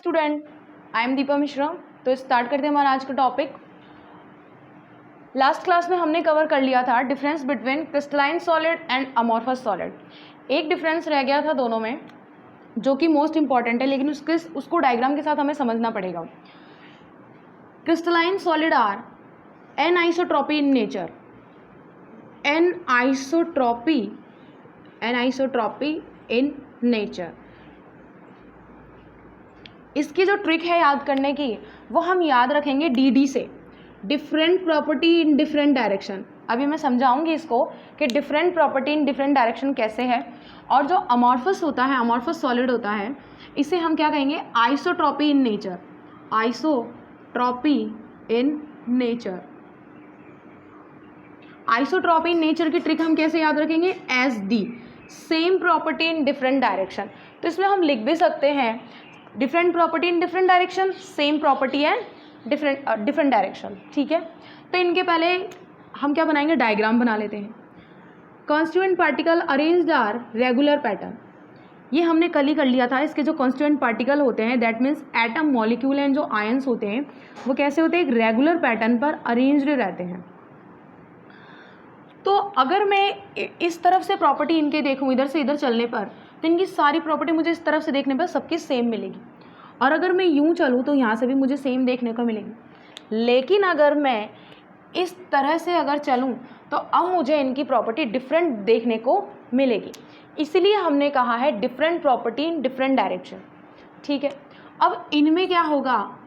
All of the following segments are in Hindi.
Student, I am Deepa Mishra. तो स्टार्ट करते हैं हमारा आज का टॉपिक। लास्ट क्लास में हमने कवर कर लिया था difference between crystalline solid and amorphous solid. एक डिफरेंस रह गया था दोनों में जो कि मोस्ट इंपॉर्टेंट है, लेकिन उसको डायग्राम के साथ हमें समझना पड़ेगा। Crystalline solid are anisotropy in nature. Anisotropy in nature. इसकी जो ट्रिक है याद करने की वो हम याद रखेंगे डीडी से, different property in different direction. अभी मैं समझाऊंगी इसको कि different property in different direction कैसे है। और जो अमॉर्फस होता है, अमॉर्फस सॉलिड होता है, इसे हम क्या कहेंगे? Isotropy in nature. Isotropy in nature. Isotropy in nature की ट्रिक हम कैसे याद रखेंगे? S D, same property in different direction. तो इसमें हम लिख भी सकते हैं different property in different direction, same property and different direction. ठीक है, तो इनके पहले हम क्या बनाएंगे? डायग्राम बना लेते हैं। Constituent particle arranged are regular pattern. ये हमने कल ही कर लिया था। इसके जो कॉन्स्टिट्यूएंट पार्टिकल होते हैं, that means atom, molecule and जो आयंस होते हैं, वो कैसे होते हैं? एक रेगुलर पैटर्न पर अरेंज्ड रहते हैं। तो अगर मैं इस तरफ से प्रॉपर्टी इनके देखूँ, इधर से इधर चलने पर, तो इनकी सारी प्रॉपर्टी मुझे इस तरफ से देखने पर सबकी सेम मिलेगी। और अगर मैं यूँ चलूँ तो यहाँ से भी मुझे सेम देखने को मिलेगी। लेकिन अगर मैं इस तरह से अगर चलूँ तो अब मुझे इनकी प्रॉपर्टी डिफरेंट देखने को मिलेगी। इसलिए हमने कहा है different property in different direction. ठीक है, अब इनमें क्या होगा?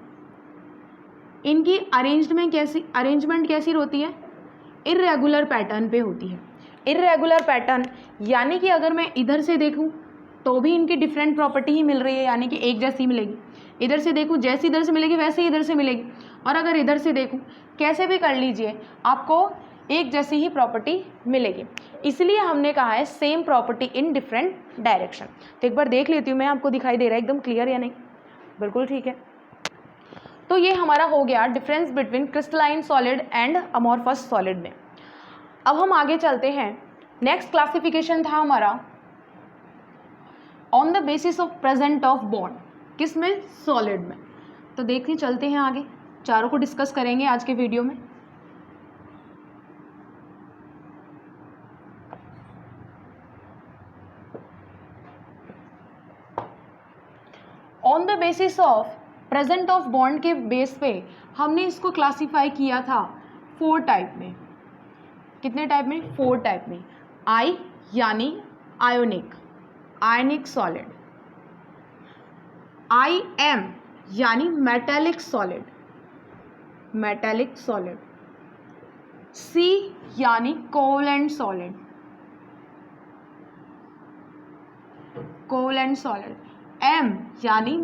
इनकी अरेंजमेंट कैसी होती है? इर्रेगुलर पैटर्न पे होती है। इर्रेगुलर पैटर्न यानी कि अगर मैं इधर से देखूं तो भी इनकी डिफरेंट प्रॉपर्टी ही मिल रही है, यानी कि एक जैसी मिलेगी। इधर से देखूं, जैसी इधर से मिलेगी वैसे ही इधर से मिलेगी। और अगर इधर से देखूं, कैसे भी कर लीजिए, आपको एक जैसी ही प्रॉपर्टी मिलेगी। इसलिए हमने कहा है same property in different direction. तो एक बार देख लेती हूँ मैं, आपको दिखाई दे रहा है एकदम क्लियर या नहीं? बिल्कुल ठीक है। तो ये हमारा हो गया difference between crystalline solid and amorphous solid में। अब हम आगे चलते हैं। नेक्स्ट क्लासिफिकेशन था हमारा on the basis of present of bond. किस में? सॉलिड में। तो देखते चलते हैं आगे, चारों को डिस्कस करेंगे आज के वीडियो में। On the basis of present of bond के बेस पे हमने इसको क्लासीफाई किया था 4 टाइप में। कितने टाइप में? 4 टाइप में। आई यानी आयनिक सॉलिड। आई एम यानी मेटालिक सॉलिड। सी यानी कोवलेंट सॉलिड। एम यानी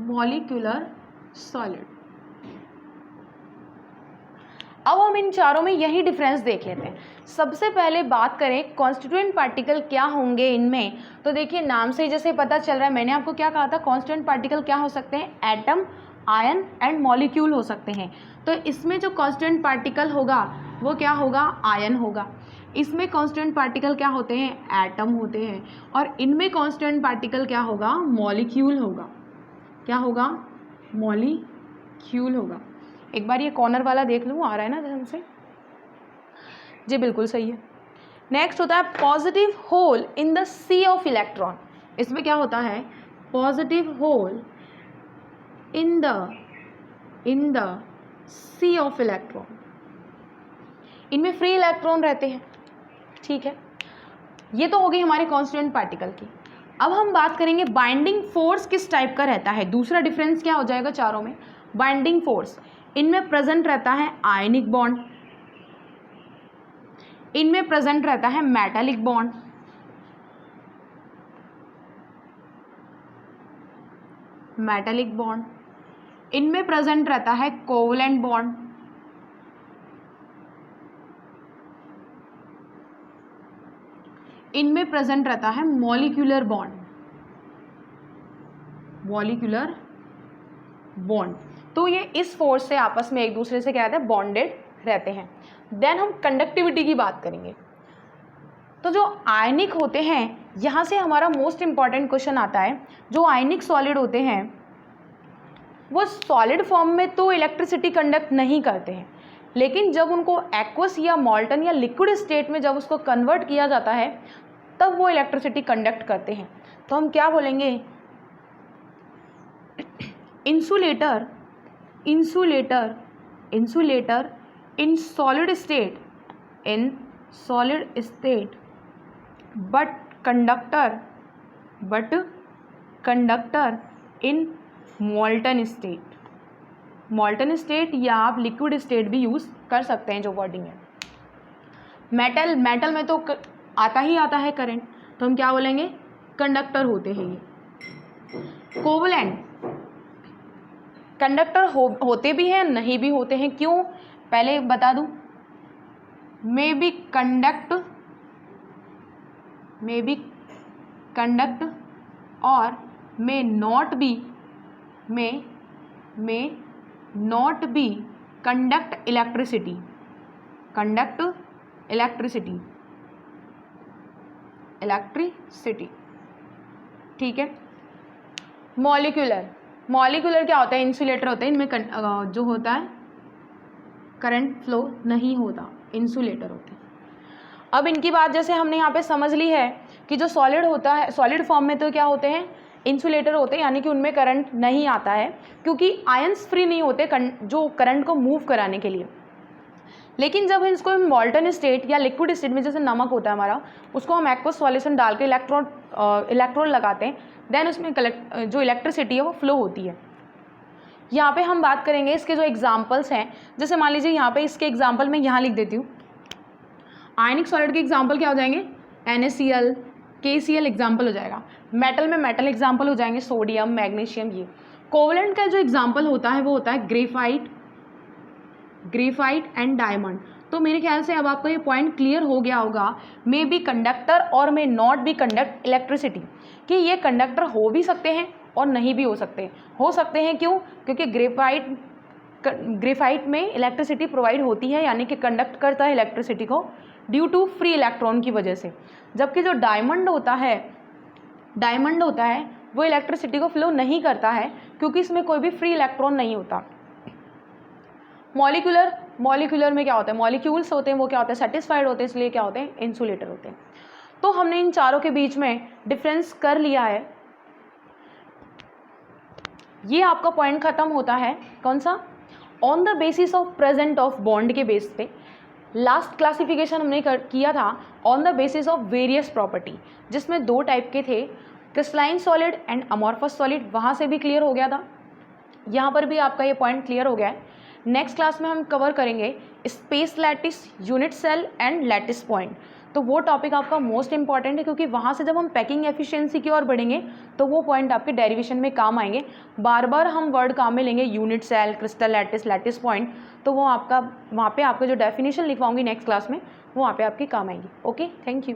मॉलिक्यूलर सॉलिड। अब हम इन चारों में यही डिफरेंस देख लेते हैं। सबसे पहले बात करें कॉन्स्टिट्यूएंट पार्टिकल क्या होंगे इनमें। तो देखिए नाम से जैसे पता चल रहा है, मैंने आपको क्या कहा था? कॉन्स्टिट्यूएंट पार्टिकल क्या हो सकते हैं? एटम, आयन एंड मॉलिक्यूल हो सकते हैं। तो इसमें जो कॉन्स्टिट्यूएंट पार्टिकल होगा वो क्या होगा? आयन होगा। इसमें कॉन्स्टिट्यूएंट पार्टिकल क्या होते हैं? एटम होते हैं। और इनमें कॉन्स्टिट्यूएंट पार्टिकल क्या होगा? मॉलिक्यूल होगा। क्या होगा? मॉलिक्यूल होगा। एक बार ये कॉर्नर वाला देख लूँ, आ रहा है ना ध्यान से? जी बिल्कुल सही है। नेक्स्ट होता है positive hole in the sea of electron. इसमें क्या होता है? Positive hole in the sea of electron. इनमें फ्री इलेक्ट्रॉन रहते हैं। ठीक है, ये तो हो गई हमारे कॉन्स्टिट्यूएंट पार्टिकल की। अब हम बात करेंगे बाइंडिंग फोर्स किस टाइप का रहता है। दूसरा डिफरेंस क्या हो जाएगा चारों में? Binding force. इनमें प्रेजेंट रहता है आयनिक बॉन्ड, इनमें प्रेजेंट रहता है मेटालिक बॉन्ड, इनमें प्रेजेंट रहता है कोवलेंट बॉन्ड, इनमें प्रेजेंट रहता है मॉलिक्यूलर बॉन्ड। तो ये इस फोर्स से आपस में एक दूसरे से क्या रहते हैं? बॉन्डेड रहते हैं। देन हम कंडक्टिविटी की बात करेंगे। तो जो आयनिक होते हैं यहाँ से हमारा मोस्ट इम्पॉर्टेंट क्वेश्चन आता है, जो आयनिक सॉलिड होते हैं वो सॉलिड फॉर्म में तो इलेक्ट्रिसिटी कंडक्ट नहीं करते हैं, लेकिन जब उनको एक्वस या मॉल्टन या लिक्विड स्टेट में जब उसको कन्वर्ट किया जाता है तब वो इलेक्ट्रिसिटी कंडक्ट करते हैं। तो हम क्या बोलेंगे, insulator insulator insulator in solid state but conductor in मॉल्टन state या आप लिक्विड स्टेट भी यूज़ कर सकते हैं, जो वर्डिंग है। मेटल में तो आता ही आता है करंट, तो हम क्या बोलेंगे, कंडक्टर होते हैं ये। कोवलेंट कंडक्टर होते भी हैं नहीं भी होते हैं, क्यों पहले बता दूं, मे बी कंडक्ट और may not be conduct electricity ठीक है। मॉलिक्यूलर क्या होता है, इंसुलेटर होता है, इनमें जो होता है करंट फ्लो नहीं होता, इंसुलेटर होते हैं। अब इनकी बात जैसे हमने यहाँ पे समझ ली है कि जो सॉलिड होता है, सॉलिड फॉर्म में तो क्या होते हैं, इंसुलेटर होते हैं, यानी कि उनमें करंट नहीं आता है क्योंकि आयंस फ्री नहीं होते जो करंट को मूव कराने के लिए। लेकिन जब इसको मॉल्टन स्टेट या लिक्विड स्टेट में, जैसे नमक होता है हमारा, उसको हम एक्वस सॉल्यूशन डाल के इलेक्ट्रोड लगाते हैं, देन उसमें जो इलेक्ट्रिसिटी है वो फ्लो होती है। यहाँ पे हम बात करेंगे इसके जो एग्जांपल्स हैं, जैसे मान लीजिए यहाँ पे इसके एग्जांपल मैं यहाँ लिख देती हूँ। आयनिक सॉलिड के एग्जांपल क्या हो जाएंगे, NaCl, KCl एग्जांपल हो जाएगा। मेटल में मेटल एग्जांपल हो जाएंगे, सोडियम, मैग्नीशियम। ये कोवलेंट का जो एग्जांपल होता है वो होता है ग्रेफाइट एंड डायमंड। तो मेरे ख्याल से अब आपको ये पॉइंट क्लियर हो गया होगा, मे बी कंडक्टर और may not be conduct electricity, कि ये कंडक्टर हो भी सकते हैं और नहीं भी हो सकते हैं। क्यों? क्योंकि ग्रेफाइट में इलेक्ट्रिसिटी प्रोवाइड होती है, यानी कि कंडक्ट करता है इलेक्ट्रिसिटी को ड्यू टू फ्री इलेक्ट्रॉन की वजह से। जबकि जो डायमंड होता है वो इलेक्ट्रिसिटी को फ्लो नहीं करता है क्योंकि इसमें कोई भी फ्री इलेक्ट्रॉन नहीं होता। मॉलिक्यूलर में क्या होता है, मॉलिक्यूल्स होते हैं, वो क्या होते हैं, सेटिस्फाइड होते हैं, इसलिए क्या होते हैं, इंसुलेटर होते हैं। तो हमने इन चारों के बीच में डिफरेंस कर लिया है। ये आपका पॉइंट खत्म होता है कौन सा, on the basis of present of bond के बेस पे। लास्ट क्लासिफिकेशन हमने किया था on the basis of various property, जिसमें 2 टाइप के थे, crystalline solid and amorphous solid. वहाँ से भी क्लियर हो गया था, यहाँ पर भी आपका ये पॉइंट क्लियर हो गया है। नेक्स्ट क्लास में हम कवर करेंगे space lattice, unit cell and lattice point. तो वो टॉपिक आपका मोस्ट इंपॉर्टेंट है, क्योंकि वहाँ से जब हम पैकिंग एफिशिएंसी की ओर बढ़ेंगे तो वो पॉइंट आपके डेरिवेशन में काम आएंगे। बार बार हम वर्ड काम में लेंगे, unit cell, crystal lattice, lattice point, तो वो आपका वहाँ पे आपको जो डेफिनेशन लिखवाऊंगी नेक्स्ट क्लास में, वो वहाँ पे आपके काम आएंगी। Okay, thank you.